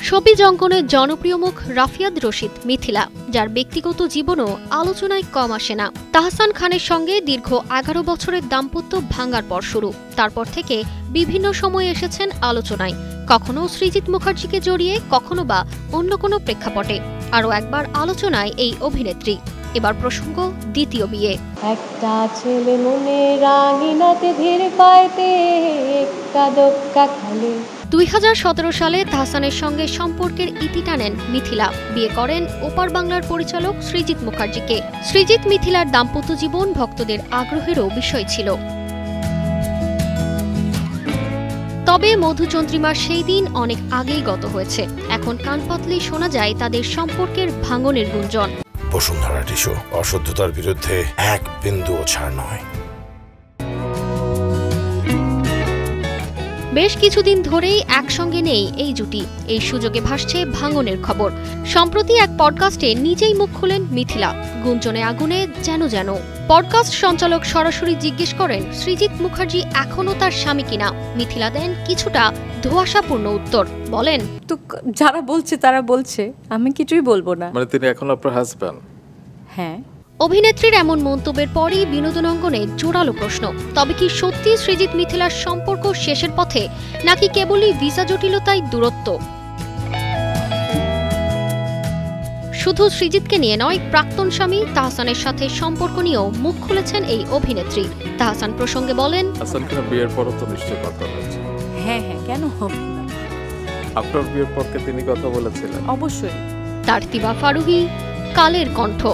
Showbiz অঙ্গনের জনপ্রিয় মুখ রাফিয়াদ রশিদ মিথিলা, যার ব্যক্তিগত জীবনও আলোচনায় কম আসে না। তাহসান খানের সঙ্গে দীর্ঘ 11 বছরের দাম্পত্য ভাঙার পর শুরু, তারপর থেকে বিভিন্ন সময়ে এসেছেন আলোচনায়, কখনো সৃজিত মুখার্জিকে জড়িয়ে, কখনো বা অন্য কোনো প্রেক্ষাপটে। আরও একবার আলোচনায় এই অভিনেত্রী। এবার প্রসঙ্গ দ্বিতীয় বিয়ে। একটা ছেলে মনে রাঙিনাতে ধীর পাইতে কাদক্কা খালে। 2017 সালে তাহসানের সঙ্গে সম্পর্কের ইতি টানেন মিথিলা। বিয়ে করেন ওপার বাংলার পরিচালক সৃজিত মুখার্জিকে। সৃজিত মিথিলার দাম্পত্য জীবন ভক্তদের আগ্রহেরও বিষয় ছিল। তবে মধুচন্দ্রিমার সেই দিন অনেক আগেই গত হয়েছে। এখন কান পাতলেই শোনা যায় তাদের সম্পর্কের ভাঙনের গুঞ্জন। বসুন্ধরা টিস্যু অশুদ্ধতার বিরুদ্ধে এক বিন্দুও ছাড় নয়। বেশ কিছুদিন ধরেই একসঙ্গে নেই এই জুটি। এই সুযোগে ভাসছে ভাঙনের খবর। সম্প্রতি এক পডকাস্টে নিজেই মুখ খুলেন মিথিলা। গুঞ্জনে আগুনে যেন যেন। পডকাস্ট সঞ্চালক সরাসরি জিজ্ঞেস করেন সৃজিত মুখার্জি এখনো তার স্বামী কিনা। মিথিলা দেন কিছুটা ধোঁয়াশাপূর্ণ উত্তর। বলেন, তো যারা বলছে তারা বলছে, আমি কিছুই বলবো না। মানে তিনি এখন আপনার হাজব্যান্ড? হ্যাঁ। অভিনেত্রীর এমন মন্তব্যের পরই বিনোদন অঙ্গনে জোরালো প্রশ্ন। তবে কি সত্যি সৃজিত মিথিলার সম্পর্ক শেষের পথে, নাকি কেবলই ভিসা জটিলতায় দূরত্ব? শুধু সৃজিতকে নিয়ে নয়, প্রাক্তন স্বামী তাহসানের সাথে সম্পর্ক নিয়েও মুখ খুলেছেন এই অভিনেত্রী। তাহসান প্রসঙ্গে বলেন, হাসান খানের বিয়ের পরও তো নিশ্চয়ই কথা হয়েছে। হ্যাঁ, কেন হবে না? আপনার বিয়ের পরকে তিনি কথা বলেছিলেন? অবশ্যই। তারতিবা ফারুহী, কালের কণ্ঠ।